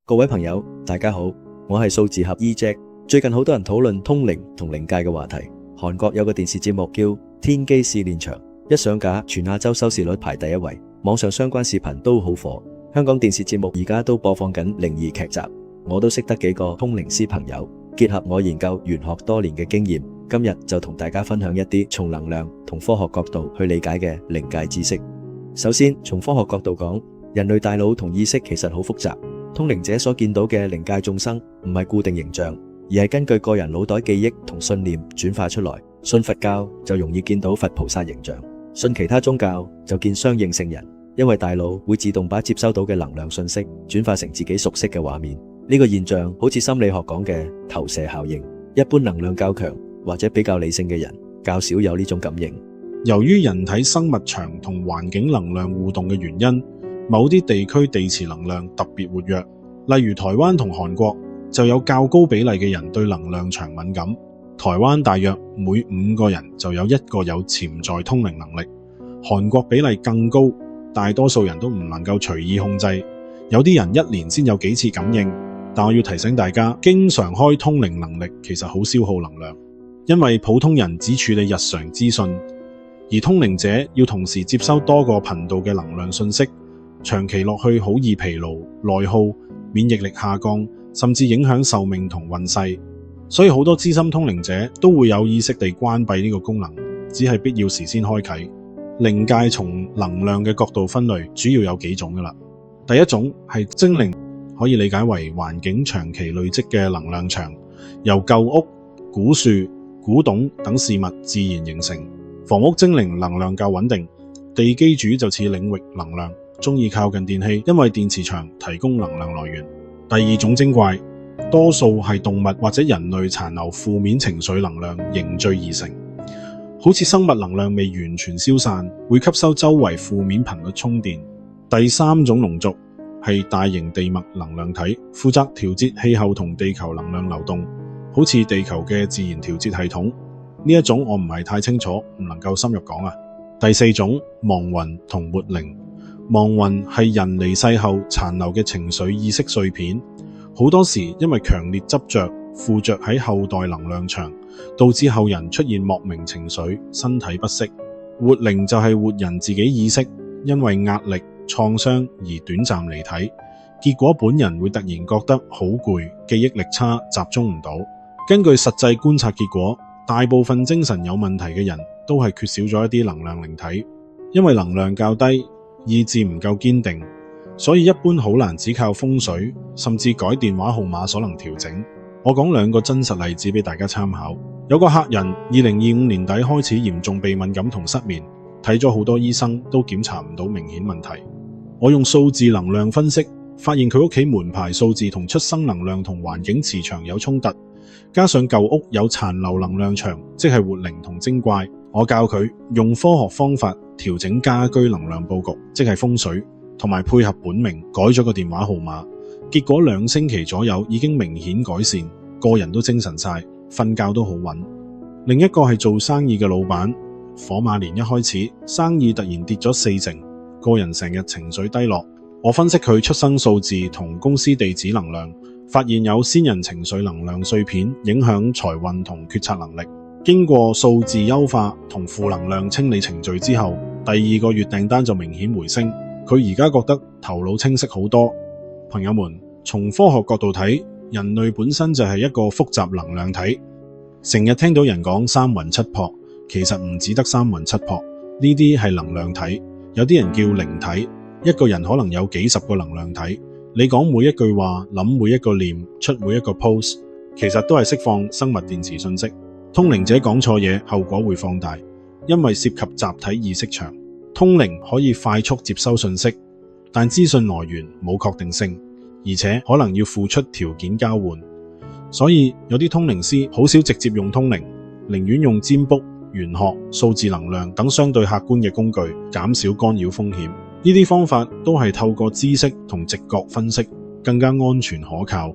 各位朋友，大家好，我係數字俠 E-Jack。最近好多人討論通靈同靈界嘅話題。韓國有個電視節目叫《天機試煉場》，一上架全亞洲收視率排第一位，網上相關視頻都好火。香港電視節目而家都播放緊靈異劇集，我都識得幾個通靈師朋友，結合我研究玄學多年嘅經驗，今日就同大家分享一啲從能量同科學角度去理解嘅靈界知識。首先，從科學角度講，人類大腦同意識其實好複雜。通靈者所見到嘅靈界眾生唔係固定形象，而係根據個人腦袋記憶同信念轉化出來。信佛教就容易見到佛菩薩形象，信其他宗教就見相應聖人，因為大腦會自動把接收到嘅能量信息轉化成自己熟悉嘅畫面。呢個現象好似心理學講嘅投射效應，一般能量較強或者比較理性嘅人較少有呢種感應。由於人體生物場同環境能量互動嘅原因，某啲地區地磁能量特別活躍，例如台灣同韓國就有較高比例嘅人對能量場敏感。台灣大約每5個人就有1個有潛在通靈能力，韓國比例更高，大多數人都唔能夠隨意控制，有啲人1年先有幾次感應。但我要提醒大家，經常開通靈能力其實好消耗能量，因為普通人只處理日常資訊，而通靈者要同時接收多個頻道嘅能量信息，長期落去好易疲勞、內耗、免疫力下降，甚至影響壽命同運勢。所以好多資深通靈者都會有意識地關閉呢個功能，只係必要時先開啟。靈界從能量嘅角度分類，主要有幾種㗎喇。第一種係精靈，可以理解為環境長期累積嘅能量場，由舊屋、古樹、古董等事物自然形成。房屋精靈能量較穩定，地基主就似領域能量，鍾意靠近電器，因為電磁場提供能量來源。第二種精怪，多數係動物或者人類殘留負面情緒能量凝聚而成，好似生物能量未完全消散，會吸收周圍負面頻率充電。第三種龍族係大型地脈能量體，負責調節氣候同地球能量流動，好似地球嘅自然調節系統。呢一種我唔係太清楚，唔能夠深入講啊。第四種亡魂同活靈，亡魂係人離世後殘留嘅情緒意識碎片，好多時因為強烈執着附着喺後代能量場，導致後人出現莫名情緒、身體不適。活靈就係活人自己意識因為壓力、創傷而短暫離體，結果本人會突然覺得好攰、記憶力差、集中唔到。根據實際觀察結果，大部分精神有問題嘅人都係缺少咗一啲能量靈體，因為能量較低，意志唔夠堅定，所以一般好難只靠風水甚至改電話號碼所能調整。我講2個真實例子俾大家參考。有個客人2025年底開始嚴重鼻敏感同失眠，睇咗好多醫生都檢查唔到明顯問題。我用數字能量分析，發現佢屋企門牌數字同出生能量同環境磁場有衝突，加上舊屋有殘留能量場，即係活靈同精怪。我教佢用科學方法調整家居能量佈局，即係風水，同埋配合本命改咗個電話號碼。結果2星期左右已經明顯改善，個人都精神晒，瞓覺都好穩。另一個係做生意嘅老闆，火馬年一開始生意突然跌咗40%，個人成日情緒低落。我分析佢出生數字同公司地址能量，發現有先人情緒能量碎片影響財運同決策能力。經過數字優化同負能量清理程序之後，第2個月訂單就明顯回升。佢而家覺得頭腦清晰好多。朋友們，從科學角度睇，人類本身就係一個複雜能量體。成日聽到人講3魂7魄，其實唔只得3魂7魄，呢啲係能量體。有啲人叫靈體，一個人可能有幾十個能量體。你講每一句話，諗每一個念，出每一個 pose， 其實都係釋放生物電磁信息。通靈者講錯嘢，後果會放大，因為涉及集體意識場。通靈可以快速接收信息，但資訊來源冇確定性，而且可能要付出條件交換。所以有啲通靈師好少直接用通靈，寧願用占卜、玄學、數字能量等相對客觀嘅工具，減少干擾風險。呢啲方法都係透過知識同直覺分析，更加安全可靠。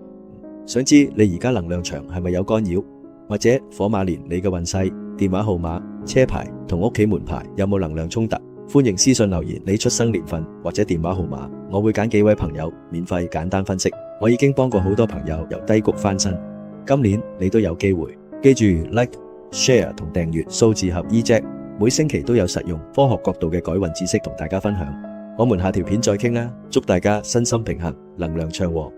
想知你而家能量場係咪有干擾，或者火馬年你嘅運勢、電話號碼、車牌同屋企門牌有冇能量衝突？歡迎私信留言你出生年份或者電話號碼，我會揀幾位朋友免費簡單分析。我已經幫過好多朋友由低谷翻身，今年你都有機會。記住 Like、Share 同訂閱數字合 EJack，每星期都有實用科學角度嘅改運知識同大家分享。我們下條片再傾啦，祝大家身心平衡，能量暢旺。